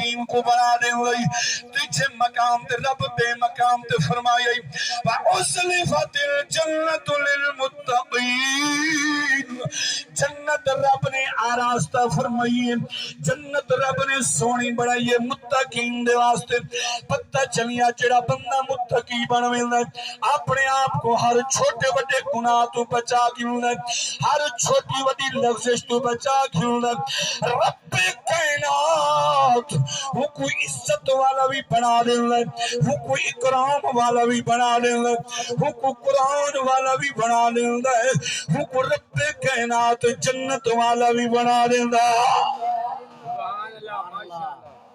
مستقیم کو بنا دیں لئی تجھے مقام تے رب بے مقام تے فرمائی وَأُزْلِفَتِ الْجَنَّةُ لِلْمُتَّقِينَ جنت رب نے آراستہ فرمائی ہے جنت رب نے سونی بڑھائی ہے متقین دے واسطے پتہ چلیا جڑا بندہ متقی بن ویندا ہے اپنے آپ کو ہر چھوٹے بڑے گناہ تو بچا کے ہوندا ہے ہر چھوٹی بڑی لفظ تو بچا کے ہوندا ہے رب کائنات وہ کوئی عزت والا بھی بنا دیندا ہے وہ کوئی اکرام والا بھی بنا دیندا ہے وہ کوئی قرآن والا بھی بنا دیندا ہے وہ کوئی رب کائنات جنت والا بھی بنا دیندا سبحان اللہ ماشاءاللہ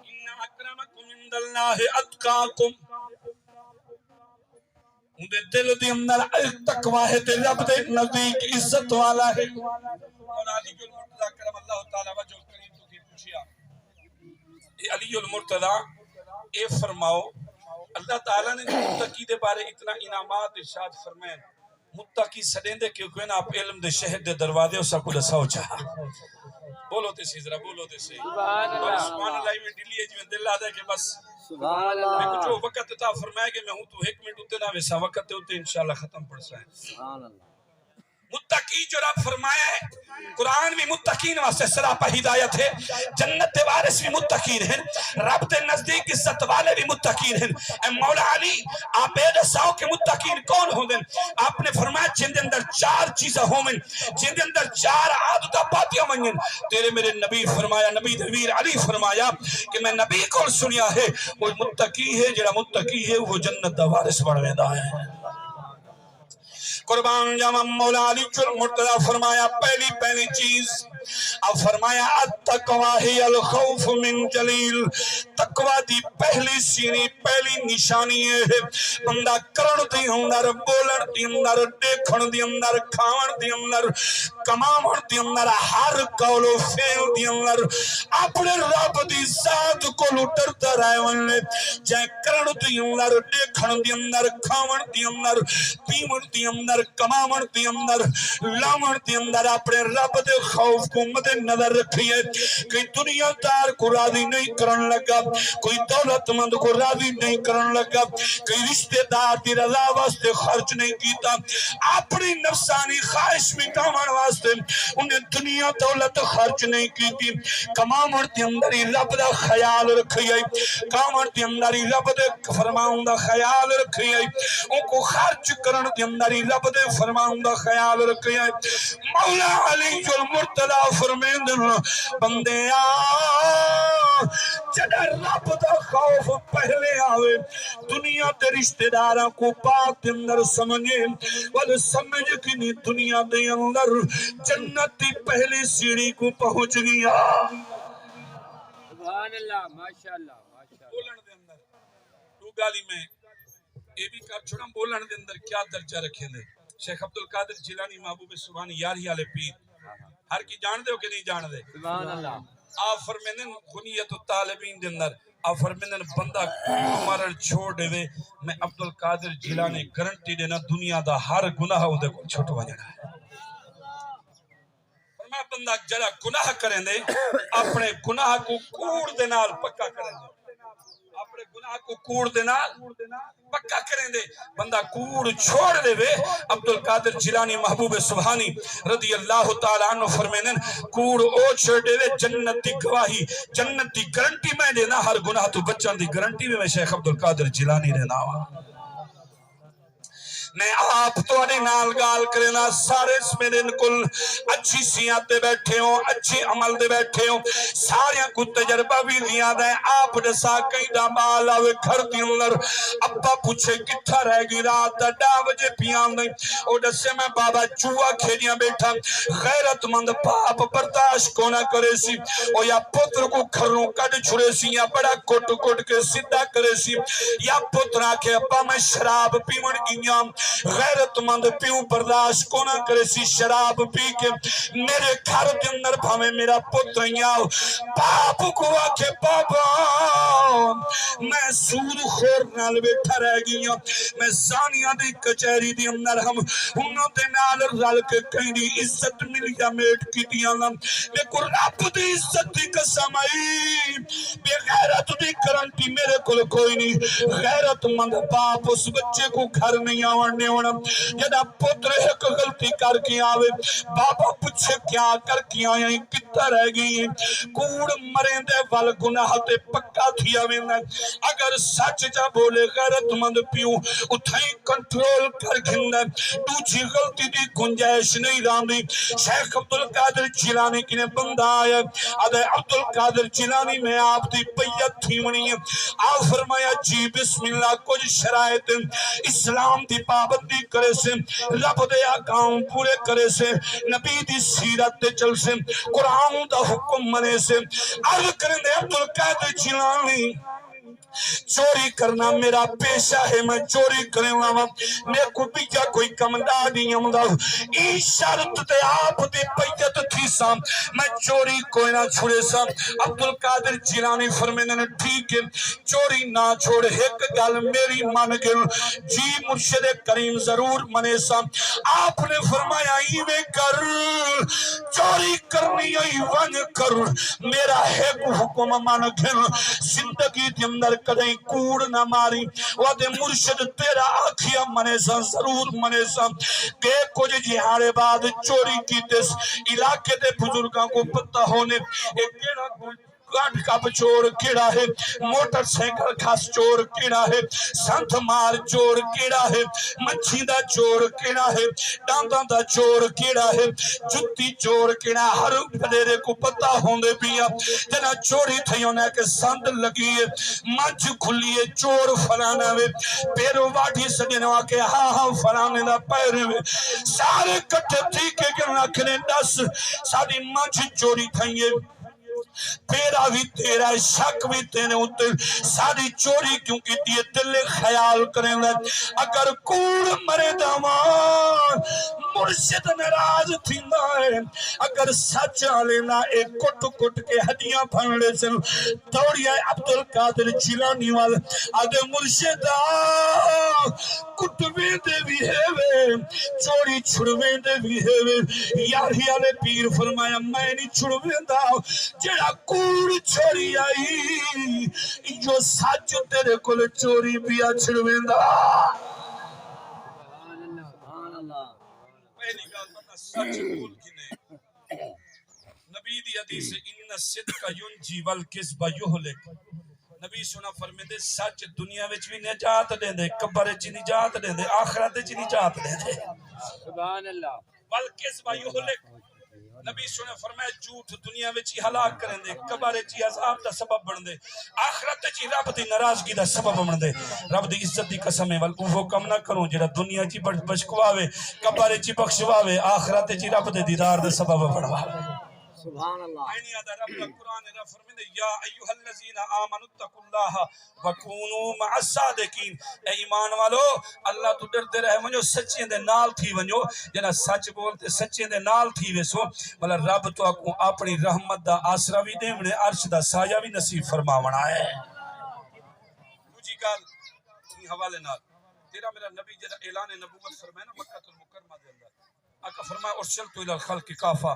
ان اکرمکم عند اللہ اتقاکم اندے دل دی اندر تقوی ہے تے رب دے نزدیک عزت والا ہے اور علی المرتضی کرم اللہ تعالی وجہ کریم تو کی پوچھیا اے علی المرتضی اے فرماؤ اللہ تعالیٰ نے متقی دے بارے اتنا انعامات ارشاد فرمائے متقی سڑیں دے کیونکہ نا آپ علم دے شہد دے دروازے اسا کو لساو چاہا بولو تے سی ذرا بولو تے سی سبحان اللہ میں ڈلی ہے جو دل آدھا ہے کہ بس سبحان اللہ میں جو وقت تا فرمایا کہ میں ہوں تو ایک منٹ ہوتے نہ ویسا وقت ہوتے انشاءاللہ ختم پڑھ سائیں سبحان اللہ متقی جو رب فرمایا ہے قرآن بھی متقین واسطے سراپا ہدایت ہے جنت وارث بھی متقین ہیں رب دے نزدیک عزت والے بھی متقین ہیں اے مولا علی آپ بے دساؤ کے متقین کون ہوں گے آپ نے فرمایا جن دے اندر چار چیزیں ہوں گے جن دے اندر چار عادتہ پاتیاں منگیں تیرے میرے نبی فرمایا نبی دویر علی فرمایا کہ میں نبی کو سنیا ہے وہ متقی ہے جڑا متقی ہے وہ جنت دا وارث بڑھ ویندا ہے قربان جاوا مولا علی المرتضی فرمایا پہلی چیز اب فرمایا التقوی ہی الخوف من جلیل تقوی دی پہلی سینی پہلی نشانی ہے بندہ کرن دی اندر بولن دی اندر دیکھن دی اندر کھاون دی اندر کماون دی اندر ہر قول و فعل دی اندر اپنے رب دی ذات کو ڈرتا رہے ونلے جائے کرن دی اندر دیکھن دی اندر کھاون دی اندر پیون دی اندر کماون دی اندر لاون دی اندر اپنے رب دے خوف کو مد نظر رکھیے کوئی دنیا دار کو راضی نہیں کرن لگا کوئی دولت مند کو راضی نہیں کرن لگا کوئی رشتہ دار دی رضا واسطے خرچ نہیں کیتا اپنی نفسانی خواہش مٹاون واسطے انہیں دنیا دولت خرچ نہیں کیتی کماون دی اندر ہی رب دا خیال رکھیے کامن دی اندر ہی رب دے فرماؤں دا خیال رکھیے ان کو خرچ کرن دی اندر ہی رب دے فرماؤں دا خیال رکھیے مولا علی المرتضی فرمیندن بندے جڑا رب دا خوف پہلے آوے دنیا دے رشتہ داراں کو بات دے اندر سمجھے ول سمجھ کہ نہیں دنیا دے اندر جنت دی پہلی سیڑھی کو پہنچ گیا سبحان اللہ ماشاءاللہ بولن دے اندر تو گالی میں اے بھی کر چھوڑا بولن دے اندر کیا درجہ رکھیں دے شیخ عبدالقادر جیلانی محبوب سبحانی یاری والے پیر ہر کی جان دے ہو کہ نہیں جان دے سبحان اللہ آپ فرمیندن غنیت الطالبین دے اندر آپ فرمیندن بندہ مرن چھوڑ دے میں عبدالقادر جیلانی گارنٹی دینا دنیا دا ہر گناہ ہو دے کو چھوٹ وجڑا ہے فرمایا بندہ جڑا گناہ کریں دے اپنے گناہ کو کوڑ دے نال پکا کریں دے اپنے گناہ کو کوڑ دے نال پکا کریں دے بندہ کوڑ چھوڑ دے وے عبدالقادر جیلانی محبوب سبحانی رضی اللہ تعالیٰ عنہ فرمینن کوڑ او چھوڑ دے وے جنت دی گواہی جنت دی گارنٹی میں دینا ہر گناہ تو بچان دی گارنٹی میں شیخ عبدالقادر جیلانی دینا ہوا میں آپ تو انے نال گال کرنا سارے اس میں دن کل اچھی سیاں دے بیٹھے ہوں اچھی عمل دے بیٹھے ہوں ساریاں کو تجربہ بھی لیا دیں آپ دسا کئی دا مال آوے گھر دی اندر ابا پوچھے کتھا رہ گی رات دا 10 بجے پیان دیں او دسے میں بابا چوہا کھیلیاں بیٹھا غیرت مند باپ برداشت کو نہ کرے سی او یا پتر کو گھروں کٹ چھڑے سی یا بڑا کٹ کٹ کے سدھا کرے سی یا پتر آکے ابا میں شراب پیون گیاں غیرت مند پیوں برداشت کو نہ کرے سی شراب پی کے میرے گھر کے اندر بھامے میرا پتر یاو باپ کو آکے بابا میں سود خور نال بیٹھا رہ گیا میں زانیہ دی کچہری دی اندر ہم انہوں دے نال رل کے کہیں دی عزت ملی یا میٹ کی دیا لم میں کو رب دی عزت دی قسم آئی بے غیرت بیٹی میرے کل کوئی نہیں غیرت مند باپ اس بچے کو گھر نہیں آنے ہونا جدا پتر ایک غلطی کر کے آوے بابا پوچھے کیا کر کے آیا ہیں کتا رہ گئی ہیں کوڑ مریں دے وال گناہ تے پکا تھیا وینا اگر سچ جا بولے غیرت مند پیوں اتھائی کنٹرول کر گھندا دوجی غلطی دی گنجائش نہیں راندی شیخ عبدالقادر جیلانی کی نے بندہ آیا ادھے عبدالقادر جیلانی میں آپ دی بیعت تھی منی ہے آپ فرمایا جی بسم اللہ کچھ شرائط اسلام دی پابندی کرے سے رب دے آقام پورے کرے سے نبی دی سیرت دے چل سے قرآن دا حکم منے سے عرض کریں دے عبدالقادر جیلانی چوری کرنا میرا پیشہ ہے میں چوری کریں گا میں کو بیجا کوئی کمدہ نہیں ہوں ای شرط تے آپ دی بیعت تھی سا میں چوری کوئی نہ چھوڑے سا عبدالقادر جیلانی فرمینے نے ٹھیک ہے چوری نہ چھوڑے ایک گل میری من گل جی مرشد کریم ضرور منے سا آپ نے فرمایا ایوے کر چوری کرنی ایوان کر میرا ایک حکم من گل زندگی دی اندر کدیں کوڑ نہ ماری وعدے مرشد تیرا آکھیا منے سا ضرور منے سا کہ کچھ جہاڑے بعد چوری کی تیس علاقے دے بزرگاں کو پتہ ہونے ایک کیڑا گاڑھ کا چور کیڑا ہے موٹر سائیکل کھاس چور کیڑا ہے سنت مار چور کیڑا ہے مچھی دا چور کیڑا ہے ڈانداں دا چور کیڑا ہے جتی چور کیڑا ہر بلیرے کو پتہ ہوندے پیا جنا چوری تھی ہونے کے سند لگی ہے مچھ کھلی ہے چور فلانا وے پیرو واٹھی سجنوا کے ہاں ہاں فلانے دا پیرے وے سارے کٹھے تھی کے گرنا کھنے دس ساری مچھ چوری تھی ہے تیرا بھی تیرا شک بھی تینے ہوتے ساری چوری کیوں کی دیئے دل خیال کریں لے اگر کوڑ مرے دامان مرشد نراز تھی نائے اگر سچ آلینا ایک کٹ کٹ کے ہڈیاں پھنڈے سے دوڑی آئے عبدالقادر جیلانی والا آدھے مرشد کٹویں دے بھی ہے وے چوری چھڑویں دے بھی ہے وے یاری آلے پیر فرمایا میں نہیں چھڑویں دا جڑا کوڑ چوری آئی جو سچ تیرے کل چوری بیا چھڑویں دا پہلی گال بتا سچ بول کنے نبی دی حدیث ان الصدق ینجی والکذب یہلک نبی سنا فرمے دے سچ دنیا وچ بھی نجات دے دے قبر وچ نجات دے دے آخرت وچ نجات دے دے سبحان اللہ والکذب یہلک نبی سنے فرمائے جھوٹ دنیا وچ ہی ہلاک کریں دے قبر وچ ہی عذاب دا سبب بن دے آخرت وچ ہی رب دی ناراضگی دا سبب بن دے رب دی عزت دی قسم ہے وہ کم نہ کروں جڑا دنیا وچ بچکواوے قبر وچ بخشواوے آخرت وچ رب دے دیدار دا سبب بنواوے سبحان اللہ اینی آدھا رب دا قرآن رب فرمیدے یا ایوہ الذین آمنوا اتقوا اللہ وکونوا مع الصادقین اے ایمان والو اللہ تو ڈرتے رہے ونجو سچیں دے نال تھی ونجو جنا سچ بولتے سچیں دے نال تھی ویسو بلا رب تو اکو اپنی رحمت دا آسرا بھی دے ونے عرش دا سایہ بھی نصیب فرماونا ہے دوجی گال یہ حوالے نال تیرا میرا نبی جدا اعلان نبوت فرمائے نا مکہ المکرمہ دے اندر آقا فرمایا ارسلت الى الخلق کافا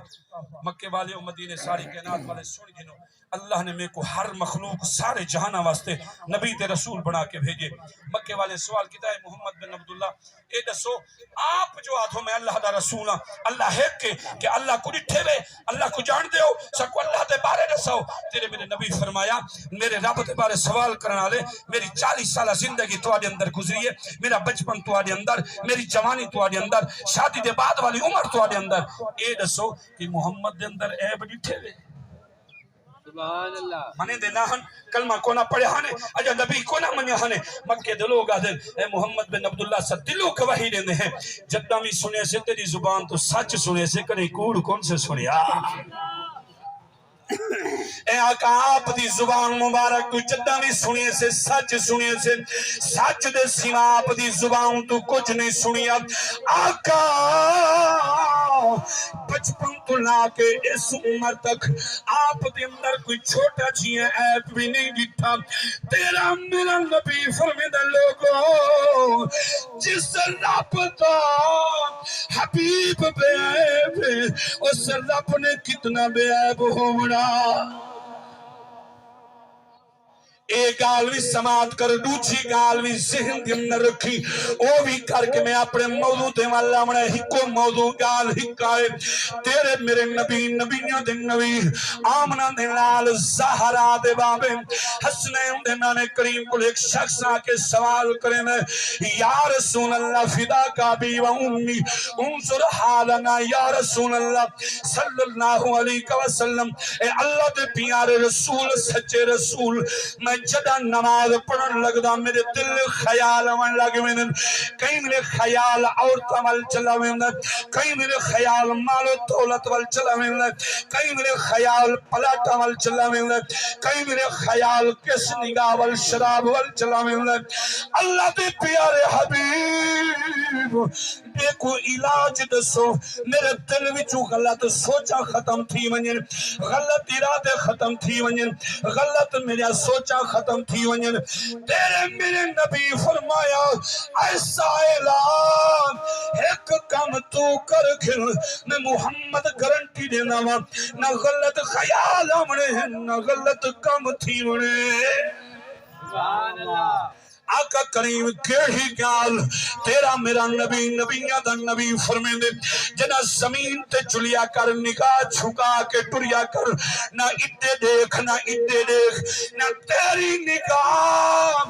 مکہ والے و مدینے ساری کائنات والے سن گنو اللہ نے میں کو ہر مخلوق سارے جہانہ واسطے نبی تے رسول بنا کے بھیجے مکہ والے سوال کیتا ہے محمد بن عبداللہ اے دسو آپ جو آتھو میں اللہ دا رسول ہاں اللہ ہے کہ اللہ کو ڈٹھے وے اللہ کو جان دے ہو سکو اللہ دے بارے رسو تیرے میرے نبی فرمایا میرے رب دے بارے سوال کرنا لے میری 40 سالہ زندگی تو آدھے اندر گزری ہے میرا بچپن تو آدھے اندر میری جوانی تو آدھے اندر شادی دے بعد والی عمر تو آدھے اندر اے دسو کہ محمد دے اندر عیب ڈٹھے وے سبحان اللہ منے دے ناہن کلمہ کونا پڑھے ہانے اجا نبی کونا منیا ہانے مکہ دے لوگ آدھے اے محمد بن عبداللہ سے دلوں کا وحی دینے ہیں جدہ میں سنے سے تیری زبان تو سچ سنے سے کنے کوڑ کون سے سنیا اے آقا آپ دی زبان مبارک تو جدہ نہیں سنیے سے سچ سنیے سے سچ دے سینا آپ دی زبان تو کچھ نہیں سنیا آقا بچپن تو لا کے اس عمر تک آپ دے اندر کوئی چھوٹا چیئے عیب بھی نہیں ڈٹھا تیرا میرا نبی فرمیدہ لوگوں جس رب دا حبیب بے عیب ہے اس رب نے کتنا بے عیب ہونا ایک گال بھی سماعت کر دوسری گال بھی ذہن دے اندر رکھی او بھی کر کے میں اپنے موضوع دے والا بنا ہکو موضوع گال ہکائے تیرے میرے نبی نبیوں دے نبی آمنہ دے لال زہرا دے بابے حسنین دے نانے کریم کو ایک شخص آکے سوال کریں یا رسول اللہ فدا کا بھی و امی انظر حالنا یا رسول اللہ صلی اللہ علیہ وسلم اے اللہ دے پیارے رسول سچے رسول میں جدہ نماز پڑھن لگدا میرے دل خیال من لگ میں کہیں میرے خیال عورت عمل چلا میں کہیں میرے خیال مال و دولت وال چلا میں کہیں میرے خیال پلاٹ عمل چلا میں کہیں میرے خیال کس نگاہ وال شراب وال چلا میں اللہ دے پیارے حبیب دیکھو علاج دسو میرے دل وچوں غلط سوچا ختم تھی ونجن غلط ارادے ختم تھی ونجن غلط میرا سوچا ختم تھی ونجن تیرے میرے نبی فرمایا ایسا اعلان ایک کم تو کر کھل میں محمد گارنٹی دینا وا نہ غلط خیال آمنے نہ غلط کم تھی ونے سبحان اللہ آقا کریم کیڑی گال تیرا میرا نبی نبیہ دا نبی فرمیں دے جنا زمین تے چلیا کر نگاہ چھکا کے ٹریا کر نہ اڈے دیکھ نہ اڈے دیکھ نہ تیری نگاہ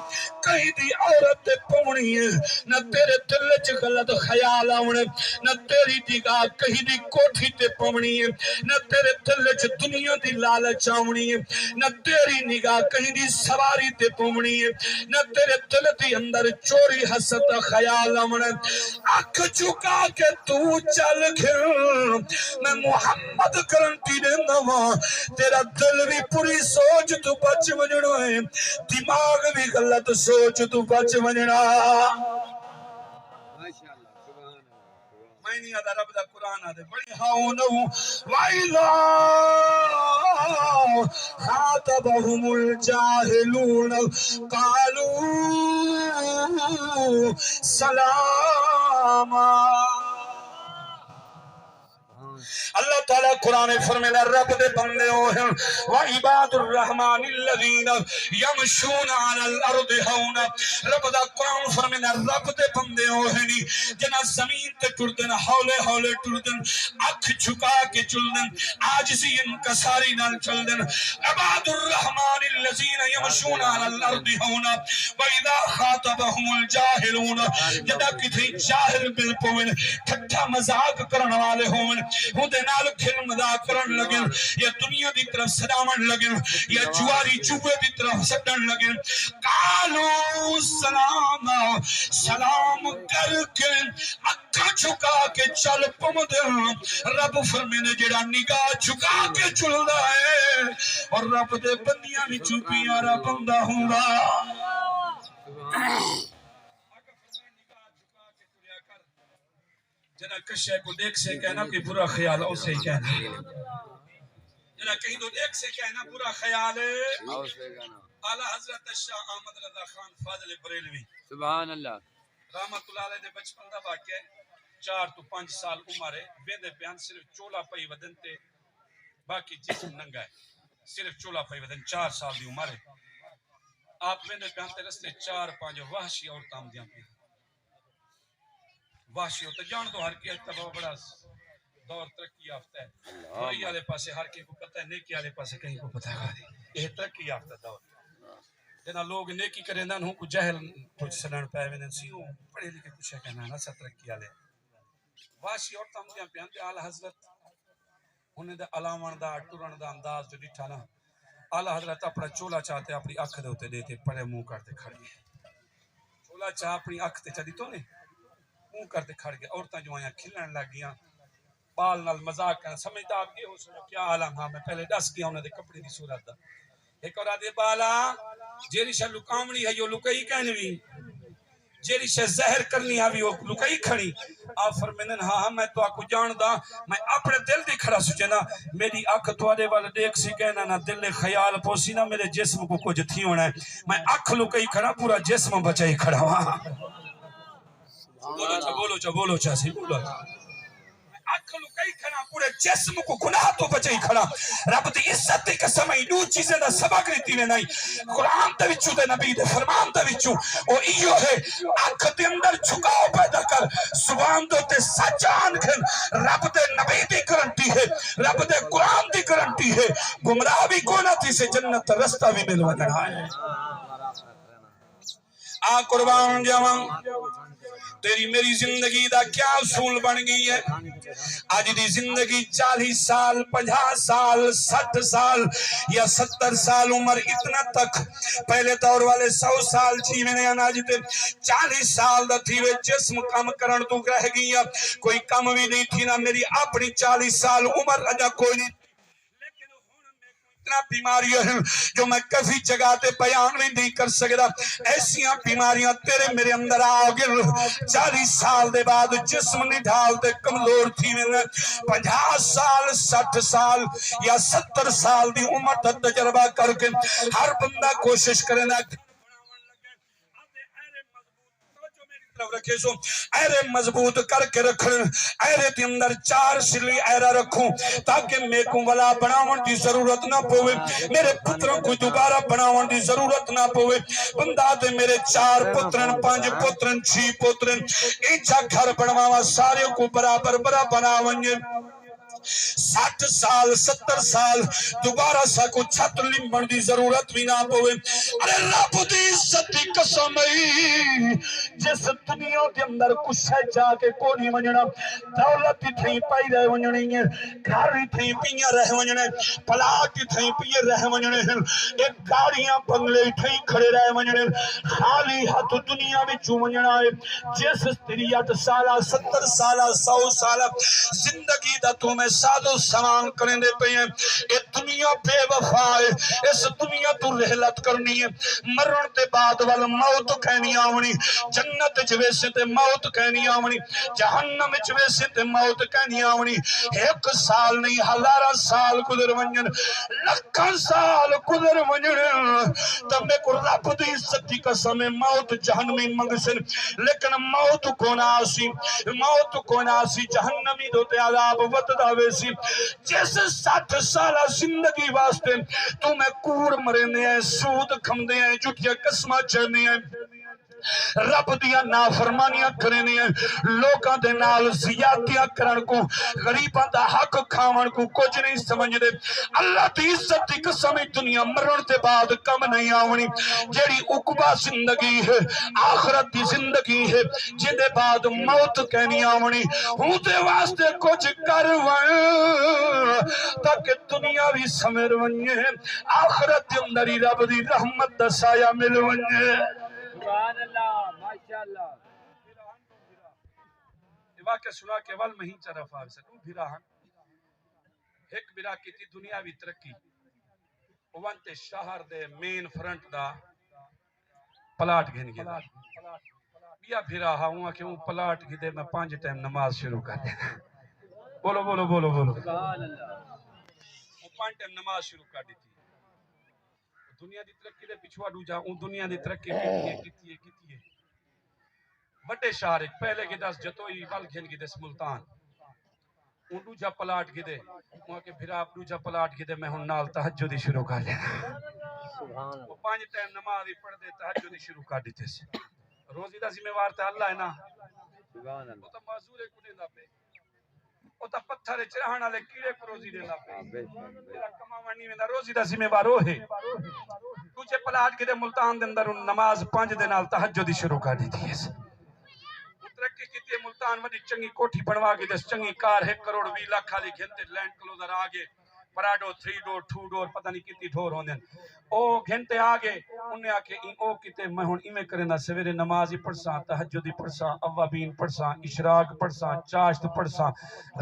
کہیں دی عورت تے پونی ہے نہ تیرے دل چ غلط خیال آونے نہ تیری نگاہ کہیں دی کوٹھی تے پونی ہے نہ تیرے دل چ دنیا دی لالچ آونی ہے نہ تیری نگاہ کہیں دی سواری تے پونی ہے نہ تیرے دل دی اندر چوری حسد خیال آونے اکھ چکا کے تو چل کھل میں محمد گارنٹی دینا وا تیرا دل بھی پوری سوچ تو بچ ونجنا ہے دماغ بھی غلط سوچ تو بچ ونجنا میں نہیں آدھا رب دا قرآن آدھے بڑی ہاؤنو وَإِذَا خَاطَبَهُمُ الْجَاهِلُونَ قَالُوا سَلَامًا اللہ تعالیٰ قرآن فرمینا رب دے بندے ہوئے وَعِبَادُ الرَّحْمَنِ الَّذِينَ يَمْشُونَ عَلَى الْأَرْضِ هَوْنًا رب دا قرآن فرمینا رب دے بندے ہوئے جنہ زمین تے ٹردن ہولے ہولے ٹردن اکھ چھکا کے چلدن آجزی انکساری نال چلدن عباد الرحمن الذین یمشون علی الارض ہونا وَإِذَا خَاطَبَهُمُ الْجَاهِلُونَ جدا کتھے جاہل بل پوین ٹھٹھا مذاق کرن والے ہوئن ہوں دے نال کھل مذاق کرن لگن یا دنیا دی طرف سدامن لگن یا جواری چوبے دی طرف سدن لگن قالوا سلاما سلام کر کے اکھا چھکا کے چل پمدن رب فرمینے جڑا نگاہ چھکا کے چلدا ہے اور رب دے بندیاں بھی چوپی آرہ بندہ ہوں گا جنا کشے کو دیکھ سے کہنا کہ برا خیال اسے ہی کہنا جنا کہیں تو دیکھ سے کہنا برا خیال اعلی حضرت شاہ احمد رضا خان فاضل بریلوی سبحان اللہ رحمت اللہ علیہ دے بچپن دا واقعہ 4 تو 5 سال عمر ہے ویندے بیان صرف چولا پئی ودن تے باقی جسم ننگا ہے صرف چولا پئی ودن 4 سال دی عمر ہے آپ ویندے بیان تے رستے 4-5 وحشی عورتاں دیاں پئی وحشی ہوتا جان دو ہر کی اتبا بڑا دور ترقی یافتہ ہے بری والے پاسے ہر کی کو پتہ ہے نیکی والے پاسے کہیں کو پتہ ہے یہ ترقی یافتہ دور جنا لوگ نیکی کریں نہ ہوں کو جہل کچھ سنن پائے وینن سیوں پڑھے لکھے کچھ کہنا نہ سا ترقی والے وحشی عورتاں دیاں پیان تے اعلی حضرت انہیں دا علامن دا ٹرن دا انداز جو ڈٹھا نا اعلی حضرت اپنا چولا چاہتے اپنی اکھ دے ہوتے دیتے پڑے منہ کرتے کھڑی چولا چاہ اپنی اکھ تے چلی تو نہیں منہ کرتے کھڑ گئے عورتاں جو آیاں کھلن لگ گیاں بال نال مذاق کرنا سمجھتا آپ یہ ہو سکتا کیا عالم ہاں میں پہلے ڈس گیا انہیں دے کپڑے دی صورت دا ایک اور آدھے بالا جیری شاہ لکامنی ہے یہ لکائی کہنوی جیری شاہ زہر کرنی ہے وہ لکائی کھڑی آپ فرمینن ہاں میں تو آکو جان دا میں اپنے دل دی کھڑا سوچے نا میری اکھ تو آدھے والا دیکھ سی کہنا نا دل خیال پوسی نا میرے جسم کو کچھ تھی ہونا ہے میں اکھ لکائی کھڑا پورا جسم بچائی کھڑا ہوا بولو چا سی بولو چا مخلوقی کھڑا پورے جسم کو گناہ تو بچائی کھڑا رب دی عزت دی قسم ای دو چیزیں دا سبق لیتی میں نہیں قرآن دے وچوں دے نبی دے فرمان دے وچوں او ایو ہے اکھ دے اندر جھکاؤ پیدا کر زبان دے تے سچ آنکھن رب دے نبی دی گارنٹی ہے رب دے قرآن دی گارنٹی ہے گمراہ بھی کونا تھی سے جنت رستہ بھی مل وجڑا ہے آ قربان جاواں تیری میری زندگی دا کیا اصول بن گئی ہے آج دی زندگی 40 سال 50 سال 60 سال یا 70 سال عمر اتنا تک پہلے دور والے 100 سال تھی میں نے آج تے 40 سال دا تھی وے جسم کام کرن تو رہ گئی کوئی کم بھی نہیں تھی نہ میری اپنی 40 سال عمر اجا کوئی نہیں اتنا بیماریاں ہیں جو میں کسی جگہ تے بیان بھی نہیں کر سکتا ایسیاں بیماریاں تیرے میرے اندر آگل 40 سال دے بعد جسم نہیں ڈھالتے کمزور تھی میں 50 سال 60 سال یا 70 سال دی عمر تا تجربہ کر کے ہر بندہ کوشش کرنا رکھے سو ایرے مضبوط کر کے رکھن ایرے دی اندر 4 سلی ایرہ رکھوں تاکہ میں کو ولا بناون دی ضرورت نہ پوے میرے پتروں کو دوبارہ بناون دی ضرورت نہ پوے بندہ دے میرے 4 پترن 5 پترن 6 پترن ایچا گھر بنواوا سارے کو برابر بناون 60 سال 70 سال دوبارہ سا کو چھت لمبن دی ضرورت بھی نہ پوے ارے رب دی عزت دی قسم جس دنیا کے اندر کچھ ہے جا کے کو نہیں ونجنا دولت تھی پائی رہ ونجنی ہے گھر تھی پیاں رہ ونجنے پلاٹ تھی پیے رہ ونجنے ایک گاڑیاں بنگلے تھی کھڑے رہ ونجنے خالی ہاتھ دنیا میں چوں ونجنا ہے جس 63 سالہ 70 سالہ 100 سالہ زندگی دا تو میں سادو سامان کرنے دے پہ ہیں یہ دنیا بے وفا ہے اس دنیا تو رحلت کرنی ہے مرن تے بعد والا موت کہنی آونی جنت جویسے تے موت کہنی آونی جہنم جویسے تے موت کہنی آونی 1 سال نہیں 1000 سال گزر ونجن لکھن سال گزر ونجن تب میں کو رب دی عزت دی قسم موت جہنمی منگسن لیکن موت کو ناسی جہنمی دو تے عذاب وطدہ ویسی جس 60 سالہ زندگی واسطے تو میں کور مرنے ہیں سود کھمدے ہیں جھوٹیاں قسمہ چہنے ہیں رب دیا نافرمانیاں کرنے ہیں لوکاں دے نال زیادتیاں کرن کو غریباں دا حق کھاون کو کچھ نہیں سمجھ دے اللہ دی عزت دی قسم دنیا مرن تے بعد کم نہیں آونی جیڑی عقبہ زندگی ہے آخرت دی زندگی ہے جن دے بعد موت کہنی آونی ہوں دے واسطے کچھ کروائیں تاکہ دنیا بھی سمر ونجے آخرت دی اندری رب دی رحمت دا سایہ مل ونجے سبحان اللہ ماشاءاللہ یہ واقعہ سنا کے وال مہین چرف آگ سے بھیراہن ایک بھیرا کی تھی دنیاوی ترقی وانتے شہر دے مین فرنٹ دا پلاٹ گھن گیا بیا بھیراہا ہوں کہ وہ پلاٹ گھن دے میں 5 ٹائم نماز شروع کر دینا بولو بولو بولو بولو سبحان اللہ وہ 5 ٹائم نماز شروع کر دی تھی دنیا دی ترقی دے پچھوا ڈو جا ان دنیا دی ترقی کیتی ہے بڑے شہر پہلے کی دس جتوئی وال گھن کی دس ملتان ان ڈو جا پلاٹ کی دے وہاں کے بھرا ڈو جا پلاٹ کی دے میں ہن نال تہجدی شروع کر لینا وہ 5 ٹائم نماز پڑھ دے تہجدی شروع کر دیتے سے روزی دا ذمہ وار تے اللہ ہے نا سبحان اللہ وہ تا معذور کنے دا پہ وہ تا پتھر چرہاں والے کیڑے کو روزی دے لا پہ میرا کماونی میں روزی دا ذمہ وار ہے تجھے پلاٹ کے دے ملتان دے اندر نماز 5 دے نال تہجدی شروع کر دیتی ہے ترقی کیتی ہے ملتان وڈی چنگی کوٹھی بنوا کے دس چنگی کار 1 کروڑ 20 لاکھ والی گھنتے لینڈ کلوزر آگے پراڈو 3 ڈور 2 ڈور پتہ نہیں کتنی ڈور ہوندے او گھنتے آگے انہیں آکے او کیتے میں ہن ایویں کرنا سویرے نماز پڑھساں تہجد پڑھساں اوابین پڑھساں اشراق پڑھساں چاشت پڑھساں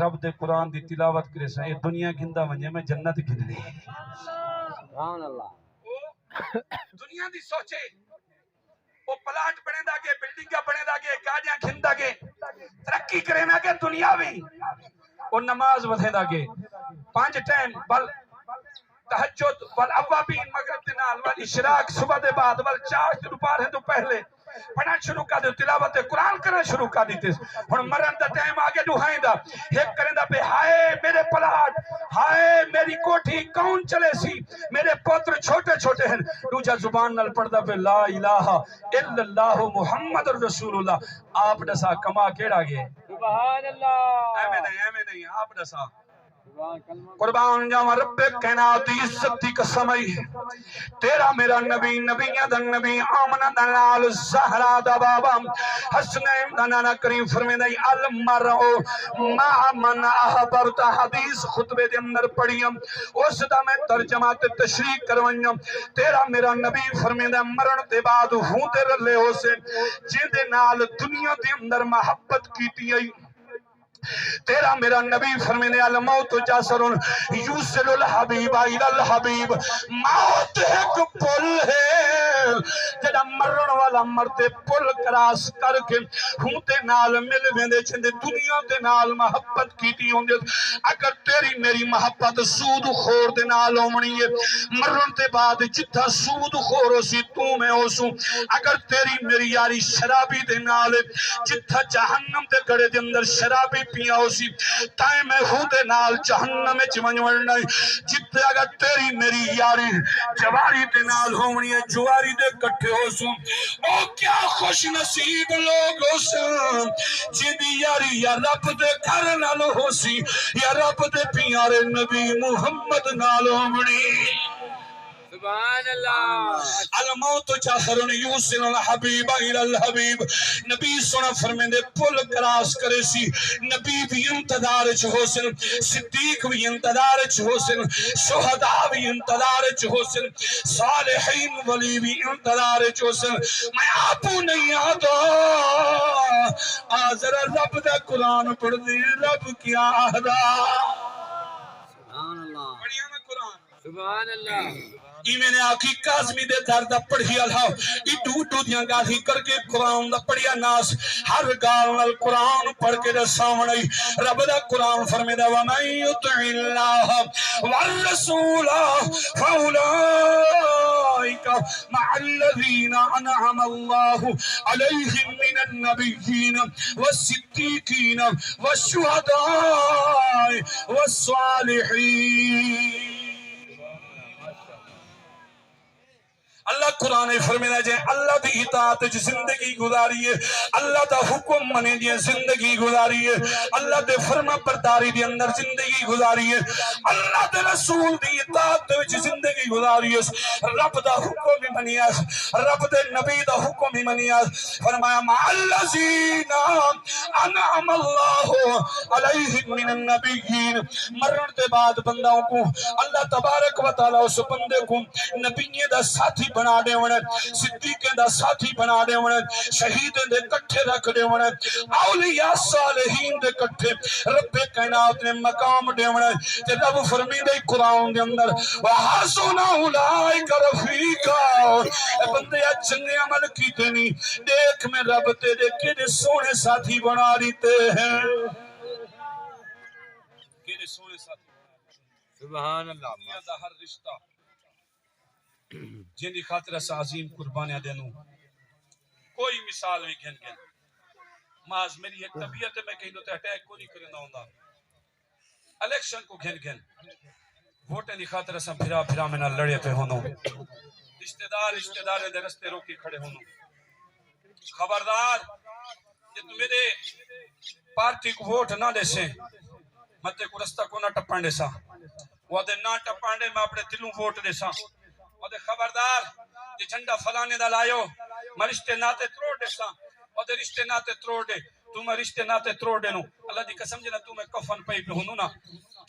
رب دے قرآن دی تلاوت کرساں اے دنیا گھندا ونجے میں جنت گھننی سبحان اللہ دنیا دی سوچے وہ پلاٹ بنے دا گے بلڈنگاں بنے دا گے گاڑیاں گھن دا گے ترقی کرے نا گے دنیا بھی وہ نماز ودھے دا گے 5 ٹائم بل تہجد بل اوابین مغرب دے نال بل اشراق صبح دے بعد بل چاشت دوپہر تو پہلے پڑھنا شروع کر دے تلاوت قرآن کرنا شروع کر دیتے ہن مرن دا ٹائم آگے دہائیں دا ایک کریں دا پہ ہائے میرے پلاٹ ہائے میری کوٹھی کون چلے سی میرے پوتر چھوٹے چھوٹے ہیں دوجا زبان نال پڑھ دا پہ لا الہ الا اللہ محمد رسول اللہ آپ دسا کما کیڑا گئے سبحان اللہ ایمیں نہیں آپ دسا قربان جاواں رب کائنات دی عزت دی قسم ہے تیرا میرا نبی نبیاں دا نبی آمنہ دا لال زہرا دا بابا حسنین دا نانا کریم فرمیندہ المرء ما من احبرت حدیث خطبے دے اندر پڑھیم اس دا میں ترجمہ تے تشریح کروائیم تیرا میرا نبی فرمیندہ مرن دے بعد ہوں تے رلے ہو سے جن دے نال دنیا دے اندر محبت کیتی ہے تیرا میرا نبی فرمینے الموت جاسر یوسل الحبیب الى الحبیب موت ایک پل ہے جڑا مرن والا مرتے پل کراس کر کے ہونتے نال مل ویندے چھندے دنیا دے نال محبت کیتی ہوندے اگر تیری میری محبت سود خور دے نال ہونی ہے مرن تے بعد جتھا سود خور ہو سی تو میں ہو سوں اگر تیری میری یاری شرابی دے نال جتھا جہنم دے گڑے دے اندر شرابی پیاں ہو سی تائیں میں خودے نال جہنم میں چمنور نہیں جتے اگر تیری میری یاری جواری دے نال ہونی ہے جواری دے کٹھے ہو سوں او کیا خوش نصیب لوگ ہو سن جنی یاری یا رب دے گھر نال ہو سی یا رب دے پیارے نبی محمد نال ہونی سبحان اللہ الموت جاسر یوسل الحبیب الى الحبیب نبی سونا فرمیندے پل کراس کرے سی نبی بھی انتظار چ ہو سن صدیق بھی انتظار چ ہو سن شہداء بھی انتظار چ ہو سن صالحین ولی بھی انتظار چ ہو سن میں آپو نہیں آتا آزر رب دا قرآن پڑھ دی رب کیا آدھا سبحان اللہ پڑھیا میں قرآن سبحان اللہ میں نے آخی کازمی دے درد پڑھی اللہ ایٹو ایٹو دیاں گاہی کر کے قرآن دا پڑھیا ناس ہر گال نال قرآن پڑھ کے دے سامنے رب دا قرآن فرمیدہ وَمَن يُطِعِ اللَّهَ وَالرَّسُولَ فَأُولَئِكَ مَعَ الَّذِينَ أَنْعَمَ اللَّهُ عَلَيْهِم مِّنَ النَّبِيِّينَ وَالصِّدِّيقِينَ وَالشُّهَدَاءِ وَالصَّالِحِينَ اللہ قرآن فرمینا جائے اللہ دی اطاعت زندگی گزاری ہے اللہ دا حکم منے جائے زندگی گزاری ہے اللہ دے فرما برداری دی اندر زندگی گزاری ہے اللہ دے رسول دی اطاعت وچ زندگی گزاری ہے رب دا حکم ہی منیا رب دے نبی دا حکم ہی منیا فرمایا مع الذین انعم اللہ علیہم من النبیین مرن دے بعد بندوں کو اللہ تبارک و تعالی اس بندے کو نبیوں دا ساتھی بنا دے ون صدیقیں دا ساتھی بنا دے ون شہیدیں دے کٹھے رکھ دے ون اولیاء صالحین دے کٹھے رب کائنات نے مقام دے ون تے رب فرمیندے قرآن دے اندر وحسن اولئک رفیقا اے بندے چنگے عمل کیتے نہیں دیکھ میں رب تیرے کنے سونے ساتھی بنا دیتے ہیں کنے سونے ساتھی سبحان اللہ دنیا دا ہر رشتہ جن دی خاطر اس عظیم قربانیاں دینوں کوئی مثال بھی گھن گھن ماز میری ایک طبیعت ہے میں کہیں دو تے اٹیک کو نہیں کرنا ہوندہ الیکشن کو گھن گھن ووٹیں دی خاطر اس پھرا پھرا میں نہ لڑے پہ ہونوں رشتہ دار دے رستے روکی کھڑے ہونوں خبردار جب میرے پارٹی کو ووٹ نہ دے سے متے کو رستہ کو نہ ٹپان دے سا وہ دے نہ ٹپان دے میں اپنے دلوں ووٹ دے سا اور دے خبردار جی جھنڈا فلانے دا لائیو میں رشتے ناتے تروڑ دے سا اور دے رشتے ناتے تروڑ دے تو میں رشتے ناتے تروڑ دے نو اللہ دی قسم جنا تو میں کفن پئی پہ ہونوں نا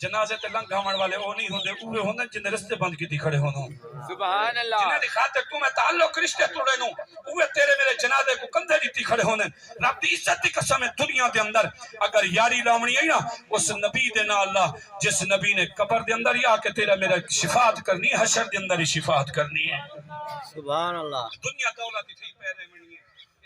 جنازے تے لنگ گھامن والے او نہیں ہوندے اوے ہوندے جن رستے بند کی دی کھڑے ہونوں سبحان اللہ جنہ دی خاطر تو میں تعلق رشتے توڑے نو اوے تیرے میرے جنازے کو کندھے دیتی کھڑے ہوندے رب دی عزت دی قسم دنیا دے اندر اگر یاری لاونی ہے نا اس نبی دے نال اللہ جس نبی نے قبر دے اندر ہی آ کے تیرا میرا شفاعت کرنی ہے حشر دے اندر ہی شفاعت کرنی ہے سبحان اللہ دنیا دولت تھی پہلے منی ہے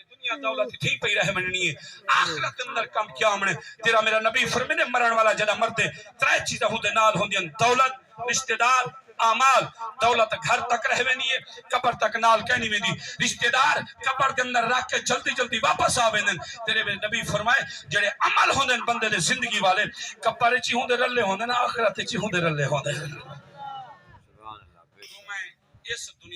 دنیا دولت تھی پئی رہ مننی ہے آخرت اندر کم کیا منے تیرا میرا نبی فرمینے مرن والا جڑا مردے ترے چیزاں ہوندے نال ہوندیاں دولت رشتہ دار اعمال دولت گھر تک رہ وینی ہے قبر تک نال کہنی ویندی رشتہ دار قبر دے اندر رکھ کے جلدی جلدی واپس آ ویندن تیرے نبی فرمائے جڑے عمل ہوندے بندے دے زندگی والے قبر وچ ہی ہوندے رلے ہوندے نا آخرت وچ ہی ہوندے رلے ہوندے سبحان اللہ اس دنیا